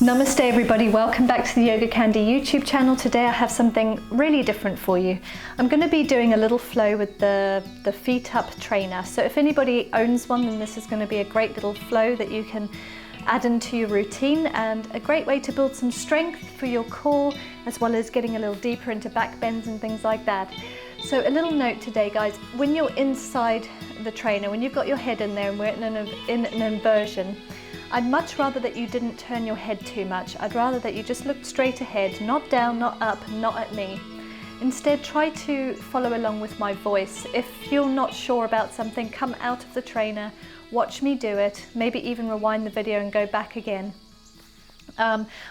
Namaste everybody, welcome back to the Yogacandi YouTube channel. Today I have something really different for you. I'm going to be doing a little flow with the FeetUp trainer. So if anybody owns one, then this is going to be a great little flow that you can add into your routine and a great way to build some strength for your core, as well as getting a little deeper into back bends and things like that. So a little note today, guys, when you're inside the trainer, when you've got your head in there and we're in an inversion, I'd much rather that you didn't turn your head too much. I'd rather that you just looked straight ahead, not down, not up, not at me. Instead, try to follow along with my voice. If you're not sure about something, come out of the trainer, watch me do it, maybe even rewind the video and go back again.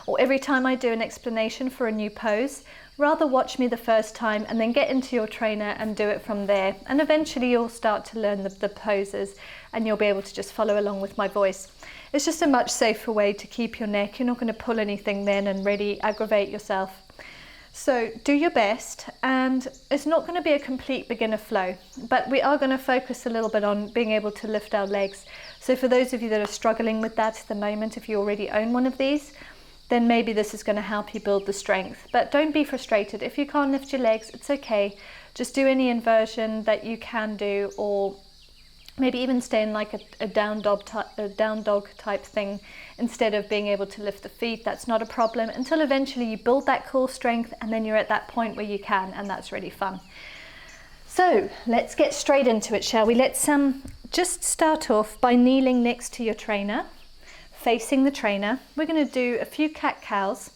Or every time I do an explanation for a new pose, rather watch me the first time and then get into your trainer and do it from there. And eventually you'll start to learn the poses and you'll be able to just follow along with my voice. It's just a much safer way to keep your neck. You're not going to pull anything then and really aggravate yourself. So do your best, and it's not going to be a complete beginner flow, but we are going to focus a little bit on being able to lift our legs. So for those of you that are struggling with that at the moment, if you already own one of these, then maybe this is going to help you build the strength. But don't be frustrated. If you can't lift your legs, it's okay. Just do any inversion that you can do, or maybe even stay in like a down dog type thing instead of being able to lift the feet. That's not a problem until eventually you build that core strength, and then you're at that point where you can, and that's really fun. So let's get straight into it, shall we? Let's just start off by kneeling next to your trainer, facing the trainer. We're going to do a few cat-cows.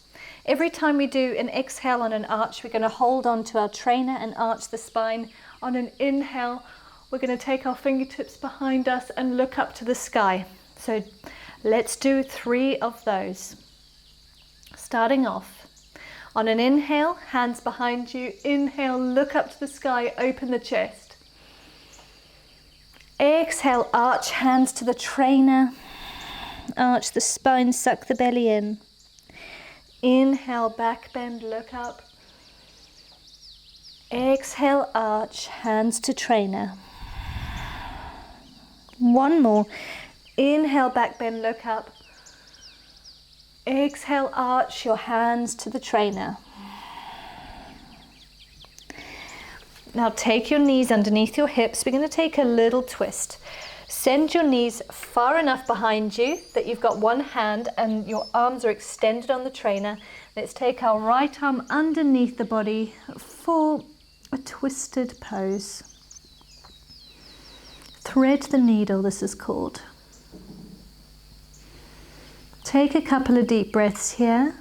Every time we do an exhale on an arch, we're going to hold on to our trainer and arch the spine. On an inhale, we're going to take our fingertips behind us and look up to the sky. So let's do 3 of those. Starting off, on an inhale, hands behind you. Inhale, look up to the sky, open the chest. Exhale, arch, hands to the trainer. Arch the spine, suck the belly in. Inhale, back bend, look up. Exhale, arch, hands to trainer. One more. Inhale, back bend, look up. Exhale, arch your hands to the trainer. Now take your knees underneath your hips. We're going to take a little twist. Send your knees far enough behind you that you've got one hand and your arms are extended on the trainer. Let's take our right arm underneath the body for a twisted pose. Thread the needle, this is called. Take a couple of deep breaths here.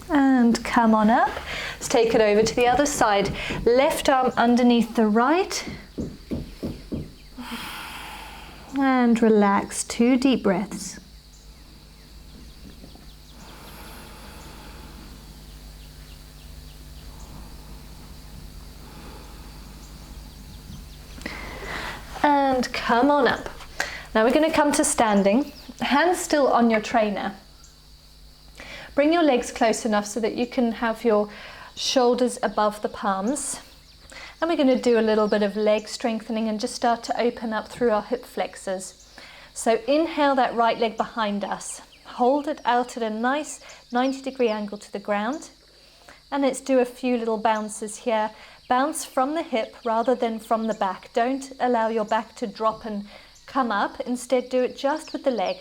And come on up. Let's take it over to the other side. Left arm underneath the right. And relax, 2 deep breaths. And come on up. Now we're going to come to standing. Hands still on your trainer. Bring your legs close enough so that you can have your shoulders above the palms. And we're going to do a little bit of leg strengthening and just start to open up through our hip flexors. So inhale that right leg behind us. Hold it out at a nice 90-degree angle to the ground. And let's do a few little bounces here. Bounce from the hip rather than from the back. Don't allow your back to drop and come up. Instead, do it just with the leg.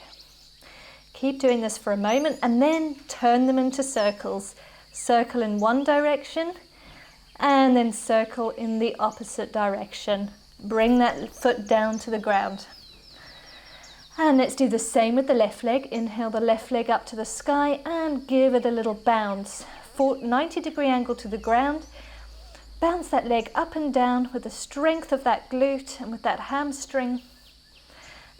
Keep doing this for a moment and then turn them into circles. Circle in one direction and then circle in the opposite direction. Bring that foot down to the ground. And let's do the same with the left leg. Inhale the left leg up to the sky and give it a little bounce. 90-degree angle to the ground. Bounce that leg up and down with the strength of that glute and with that hamstring.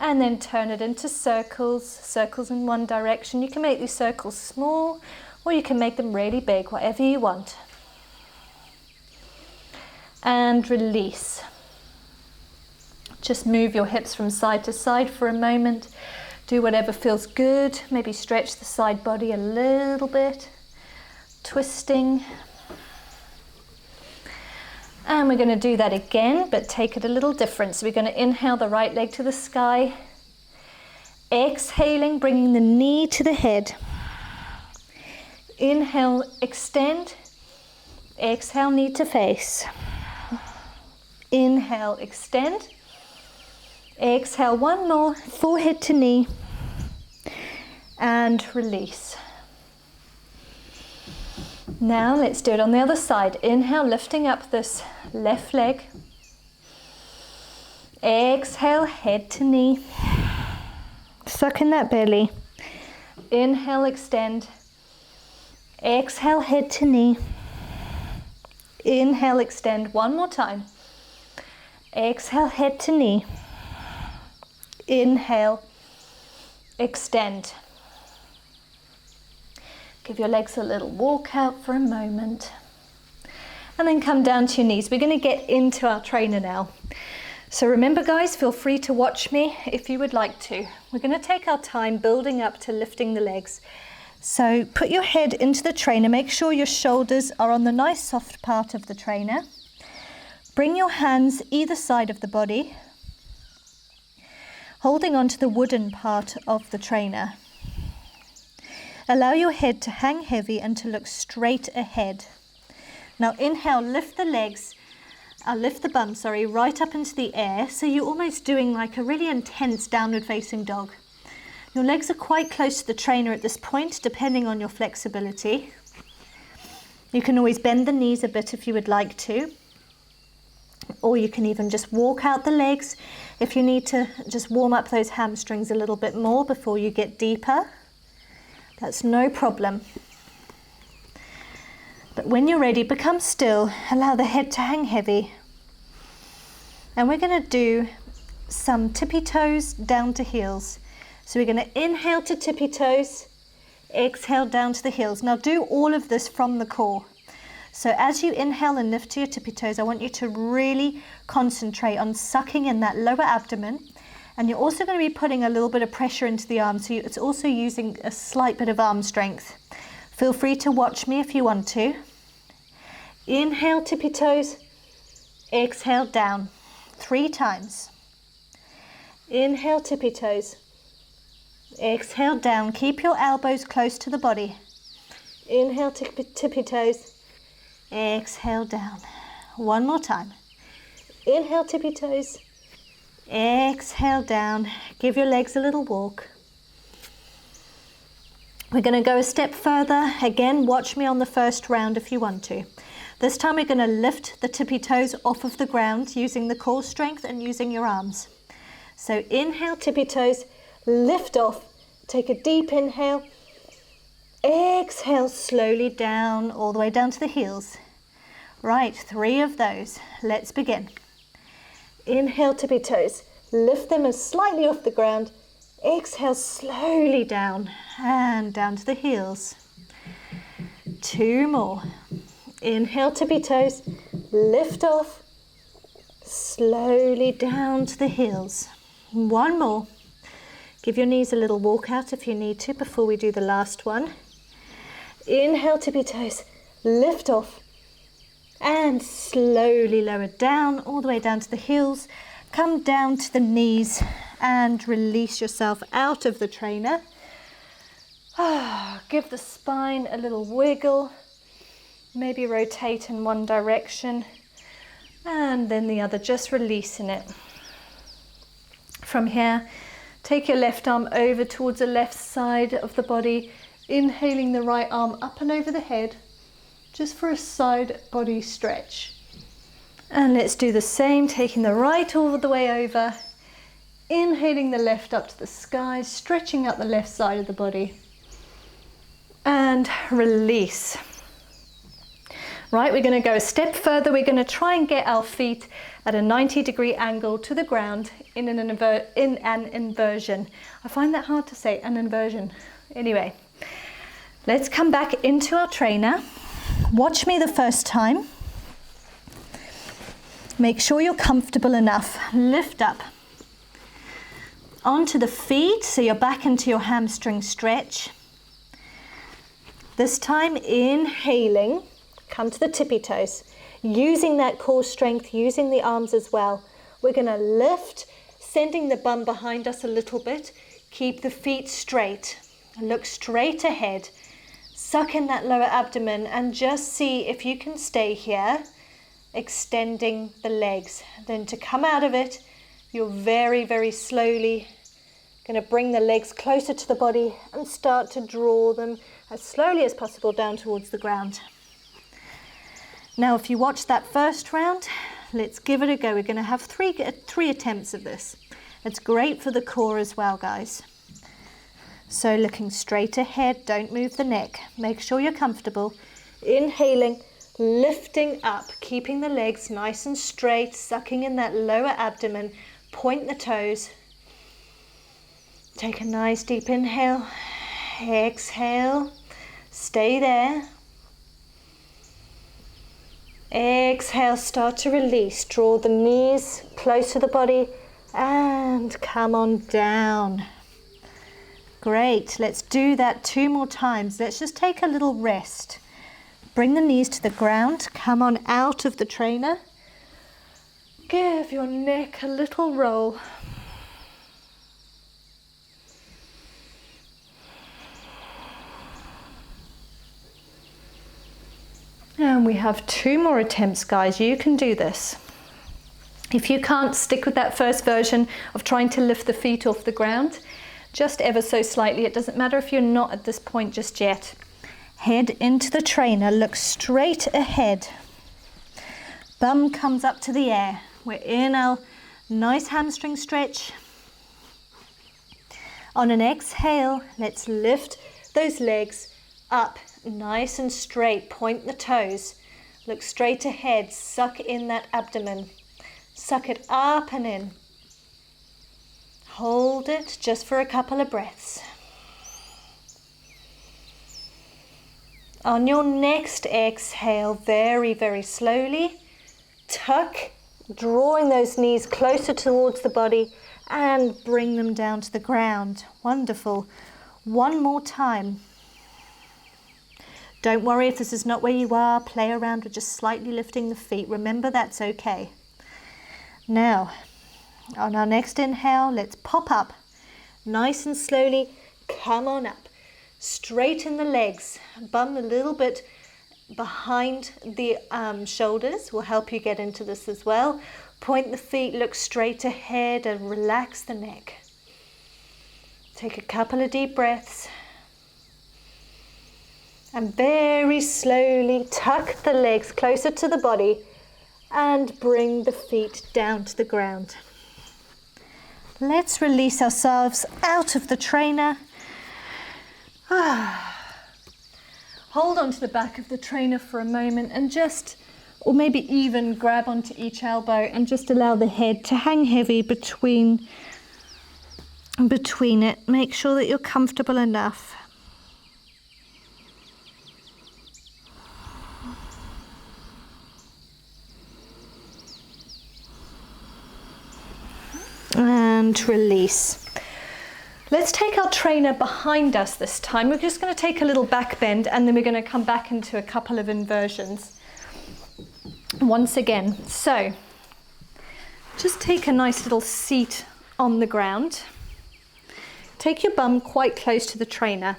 And then turn it into circles, circles in one direction. You can make these circles small or you can make them really big, whatever you want. And release. Just move your hips from side to side for a moment. Do whatever feels good. Maybe stretch the side body a little bit. Twisting. And we're going to do that again, but take it a little different. So we're going to inhale the right leg to the sky. Exhaling, bringing the knee to the head. Inhale, extend. Exhale, knee to face. Inhale, extend. Exhale, one more, forehead to knee. And release. Now let's do it on the other side. Inhale, lifting up this left leg. Exhale, head to knee. Suck in that belly. Inhale, extend. Exhale, head to knee. Inhale, extend. One more time. Exhale, head to knee. Inhale, extend. Give your legs a little walk out for a moment. And then come down to your knees. We're going to get into our trainer now. So remember guys, feel free to watch me if you would like to. We're going to take our time building up to lifting the legs. So put your head into the trainer. Make sure your shoulders are on the nice soft part of the trainer. Bring your hands either side of the body, holding onto the wooden part of the trainer. Allow your head to hang heavy and to look straight ahead. Now inhale, lift the legs, lift the bum, right up into the air. So you're almost doing like a really intense downward facing dog. Your legs are quite close to the trainer at this point, depending on your flexibility. You can always bend the knees a bit if you would like to. Or you can even just walk out the legs if you need to just warm up those hamstrings a little bit more before you get deeper. That's no problem. But when you're ready, become still. Allow the head to hang heavy. And we're going to do some tippy toes down to heels. So we're going to inhale to tippy toes, exhale down to the heels. Now do all of this from the core. So as you inhale and lift to your tippy toes, I want you to really concentrate on sucking in that lower abdomen. And you're also going to be putting a little bit of pressure into the arms, so it's also using a slight bit of arm strength. Feel free to watch me if you want to. Inhale, tippy toes. Exhale, down. 3 times. Inhale, tippy toes. Exhale, down. Keep your elbows close to the body. Inhale, tippy toes. Exhale, down. One more time. Inhale, tippy toes. Exhale down. Give your legs a little walk. We're going to go a step further. Again, watch me on the first round if you want to. This time we're going to lift the tippy toes off of the ground using the core strength and using your arms. So inhale, tippy toes, lift off. Take a deep inhale. Exhale slowly down, all the way down to the heels. Right, 3 of those. Let's begin. Inhale, tippy toes, lift them as slightly off the ground. Exhale slowly down and down to the heels. 2 more. Inhale, tippy toes, lift off, slowly down to the heels. 1 more. Give your knees a little walk out if you need to before we do the last one. Inhale, tippy toes, lift off. And slowly lower down, all the way down to the heels. Come down to the knees and release yourself out of the trainer. Give the spine a little wiggle. Maybe rotate in one direction and then the other, just releasing it. From here, take your left arm over towards the left side of the body, inhaling the right arm up and over the head. Just for a side body stretch. And let's do the same, taking the right all the way over, inhaling the left up to the sky, stretching out the left side of the body, and release. Right, we're going to go a step further. We're going to try and get our feet at a 90-degree angle to the ground in an inversion. I find that hard to say, an inversion. Anyway, let's come back into our trainer. Watch me the first time. Make sure you're comfortable enough. Lift up onto the feet, so you're back into your hamstring stretch. This time inhaling, come to the tippy toes. using that core strength, using the arms as well. We're going to lift, sending the bum behind us a little bit. Keep the feet straight. Look straight ahead. Suck in that lower abdomen and just see if you can stay here, extending the legs. Then to come out of it, you're very, very slowly going to bring the legs closer to the body and start to draw them as slowly as possible down towards the ground. Now, if you watch that first round, let's give it a go. We're going to have three attempts of this. It's great for the core as well, guys. So looking straight ahead, don't move the neck. Make sure you're comfortable. Inhaling, lifting up, keeping the legs nice and straight, sucking in that lower abdomen, point the toes. Take a nice deep inhale, exhale, stay there. Exhale, start to release, draw the knees close to the body and come on down. Great, let's do that 2 more times. Let's just take a little rest. Bring the knees to the ground, come on out of the trainer. Give your neck a little roll. And we have 2 more attempts, guys. You can do this. If you can't, stick with that first version of trying to lift the feet off the ground, just ever so slightly. It doesn't matter if you're not at this point just yet. Head into the trainer, look straight ahead. Bum comes up to the air. We're in our nice hamstring stretch. On an exhale, let's lift those legs up nice and straight. Point the toes. Look straight ahead. Suck in that abdomen. Suck it up and in. Hold it just for a couple of breaths. On your next exhale, very, very slowly, tuck, drawing those knees closer towards the body and bring them down to the ground. Wonderful. 1 more time. Don't worry if this is not where you are. Play around with just slightly lifting the feet. Remember, that's okay. Now, on our next inhale, let's pop up. Nice and slowly, come on up. Straighten the legs. Bum a little bit behind the shoulders will help you get into this as well. Point the feet, look straight ahead and relax the neck. Take a couple of deep breaths. And very slowly tuck the legs closer to the body and bring the feet down to the ground. Let's release ourselves out of the trainer. Hold on to the back of the trainer for a moment and just, or maybe even grab onto each elbow and just allow the head to hang heavy between it. Make sure that you're comfortable enough. And release. Let's take our trainer behind us this time. We're just going to take a little back bend and then we're going to come back into a couple of inversions once again. So just take a nice little seat on the ground. Take your bum quite close to the trainer.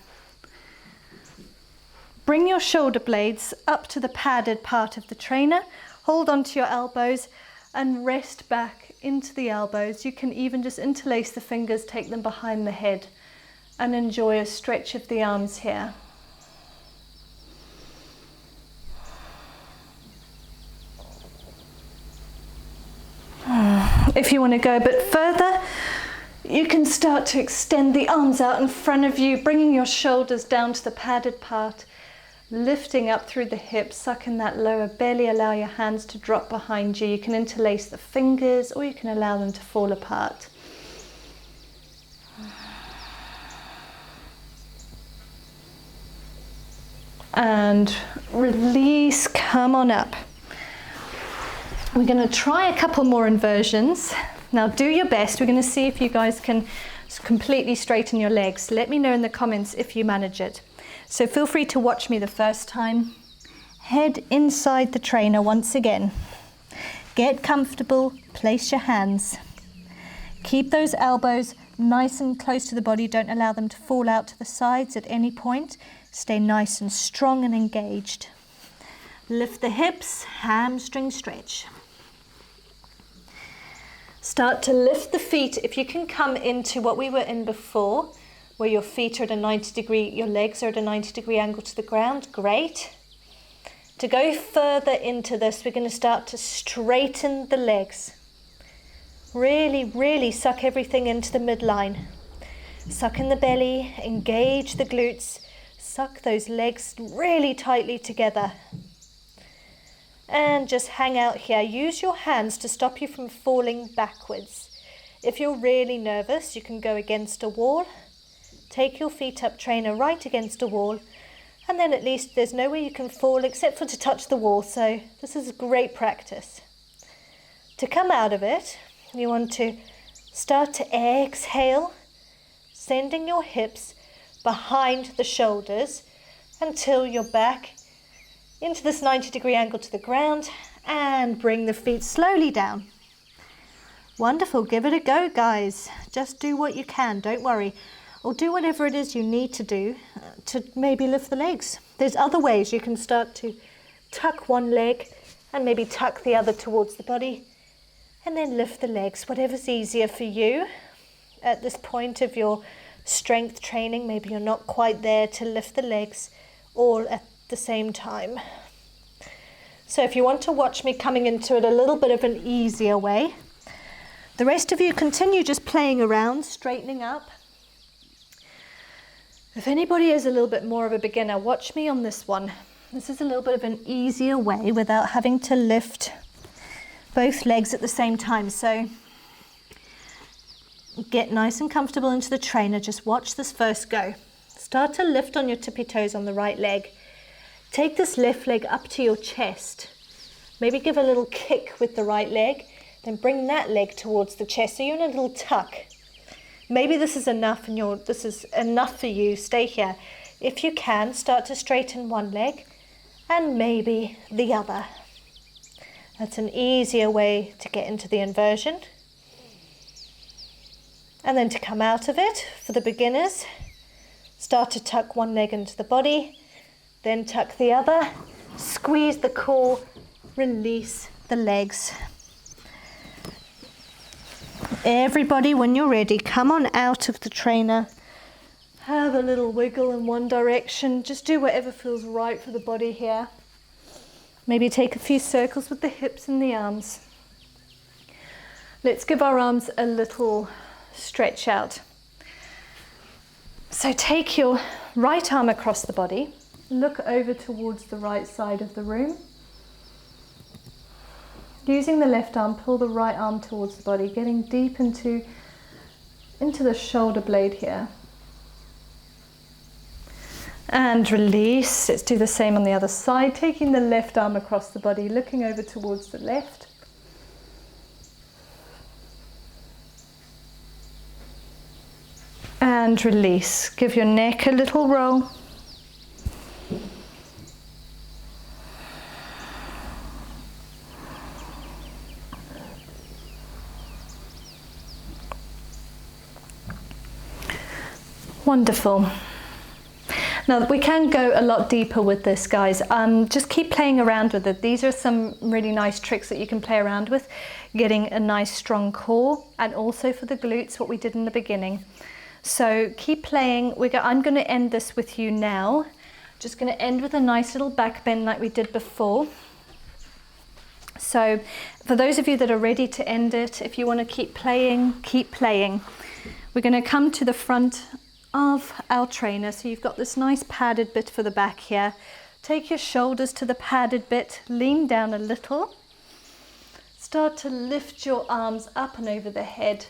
Bring your shoulder blades up to the padded part of the trainer. Hold onto your elbows and rest back into the elbows. You can even just interlace the fingers, take them behind the head and enjoy a stretch of the arms here. If you want to go a bit further, you can start to extend the arms out in front of you, bringing your shoulders down to the padded part, lifting up through the hips, suck in that lower belly, allow your hands to drop behind you. You can interlace the fingers or you can allow them to fall apart. And release, come on up. We're going to try a couple more inversions. Now do your best. We're going to see if you guys can completely straighten your legs. Let me know in the comments if you manage it. So feel free to watch me the first time. Head inside the trainer once again. Get comfortable, place your hands. Keep those elbows nice and close to the body. Don't allow them to fall out to the sides at any point. Stay nice and strong and engaged. Lift the hips, hamstring stretch. Start to lift the feet. If you can come into what we were in before, where your feet are at a 90 degree, your legs are at a 90-degree angle to the ground, great. To go further into this, we're going to start to straighten the legs. Really, really suck everything into the midline. Suck in the belly, engage the glutes, suck those legs really tightly together. And just hang out here. Use your hands to stop you from falling backwards. If you're really nervous, you can go against a wall. Take your FeetUp trainer right against a wall, and then at least there's nowhere you can fall except for to touch the wall. So this is great practice. To come out of it, you want to start to exhale, sending your hips behind the shoulders until you're back into this 90-degree angle to the ground, and bring the feet slowly down. Wonderful, give it a go, guys. Just do what you can, don't worry. Or do whatever it is you need to do to maybe lift the legs. There's other ways you can start to tuck one leg and maybe tuck the other towards the body, and then lift the legs, whatever's easier for you. At this point of your strength training, maybe you're not quite there to lift the legs all at the same time. So if you want to watch me coming into it a little bit of an easier way, the rest of you continue just playing around, straightening up. If anybody is a little bit more of a beginner, watch me on this one. This is a little bit of an easier way without having to lift both legs at the same time. So get nice and comfortable into the trainer. Just watch this first go. Start to lift on your tippy toes on the right leg. Take this left leg up to your chest. Maybe give a little kick with the right leg, then bring that leg towards the chest. So you're in a little tuck. Maybe this is enough and this is enough for you. Stay here. If you can, start to straighten one leg and maybe the other. That's an easier way to get into the inversion. And then to come out of it, for the beginners, start to tuck one leg into the body, then tuck the other, squeeze the core, release the legs. Everybody, when you're ready, come on out of the trainer. Have a little wiggle in one direction. Just do whatever feels right for the body here. Maybe take a few circles with the hips and the arms. Let's give our arms a little stretch out. So take your right arm across the body. Look over towards the right side of the room. Using the left arm, pull the right arm towards the body, getting deep into the shoulder blade here. And release. Let's do the same on the other side, taking the left arm across the body, looking over towards the left. And release. Give your neck a little roll. Wonderful. Now we can go a lot deeper with this, guys. Just keep playing around with it. These are some really nice tricks that you can play around with, getting a nice strong core, and also for the glutes, what we did in the beginning. So keep playing. I'm going to end this with you now. Just going to end with a nice little back bend like we did before. So for those of you that are ready to end it, if you want to keep playing, keep playing. We're going to come to the front of our trainer. So you've got this nice padded bit for the back here. Take your shoulders to the padded bit, lean down a little. Start to lift your arms up and over the head,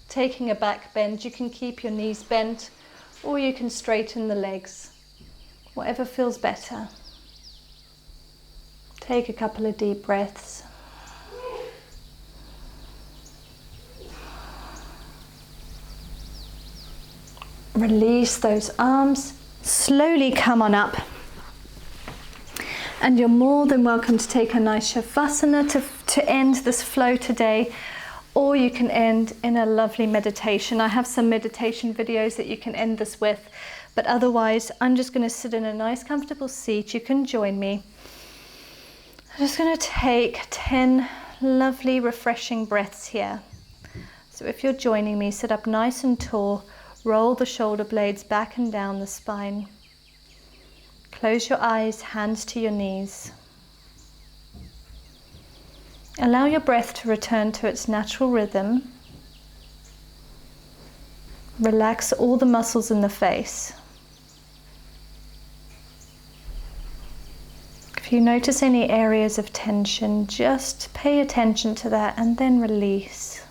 taking a back bend. You can keep your knees bent or you can straighten the legs, whatever feels better. Take a couple of deep breaths. Release those arms. Slowly come on up And you're more than welcome to take a nice Shavasana to end this flow today, or you can end in a lovely meditation. I have some meditation videos that you can end this with, but otherwise I'm just going to sit in a nice comfortable seat. You can join me. I'm just going to take 10 lovely refreshing breaths here. So if you're joining me, sit up nice and tall, roll the shoulder blades back and down the spine. Close your eyes, hands to your knees. Allow your breath to return to its natural rhythm. Relax all the muscles in the face. If you notice any areas of tension, just pay attention to that and then release.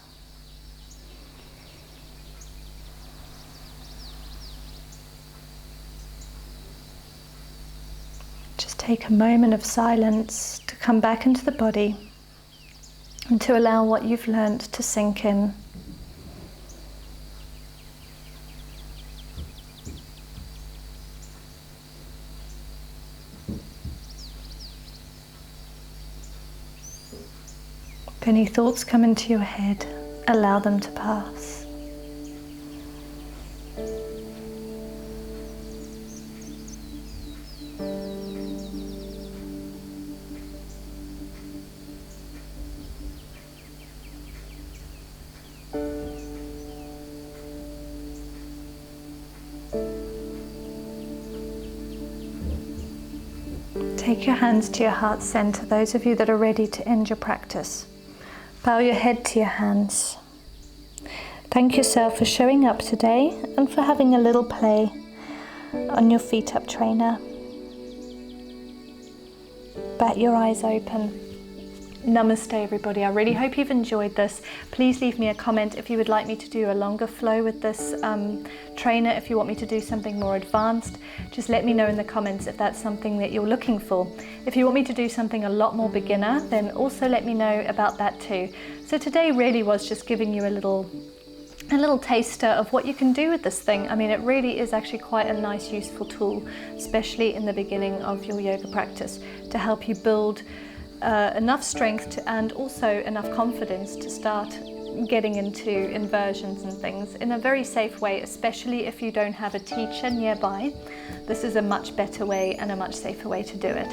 Just take a moment of silence to come back into the body and to allow what you've learned to sink in. If any thoughts come into your head, allow them to pass. Take your hands to your heart center, those of you that are ready to end your practice. Bow your head to your hands. Thank yourself for showing up today and for having a little play on your FeetUp trainer. Bat your eyes open. Namaste everybody. I really hope you've enjoyed this. Please leave me a comment if you would like me to do a longer flow with this trainer. If you want me to do something more advanced, just let me know in the comments if that's something that you're looking for. If you want me to do something a lot more beginner, then also let me know about that too. So today really was just giving you a little taster of what you can do with this thing. I mean, it really is actually quite a nice, useful tool, especially in the beginning of your yoga practice, to help you build enough strength and also enough confidence to start getting into inversions and things in a very safe way, especially if you don't have a teacher nearby. This is a much better way and a much safer way to do it.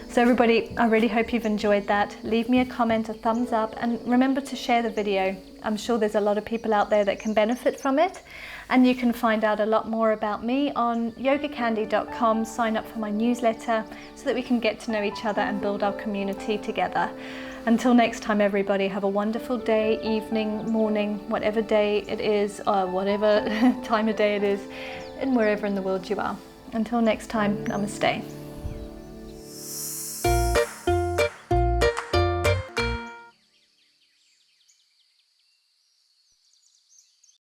So everybody, I really hope you've enjoyed that. Leave me a comment, a thumbs up, and remember to share the video. I'm sure there's a lot of people out there that can benefit from it. And you can find out a lot more about me on yogacandi.com. Sign up for my newsletter so that we can get to know each other and build our community together. Until next time, everybody, have a wonderful day, evening, morning, whatever day it is, or whatever time of day it is, and wherever in the world you are. Until next time, namaste.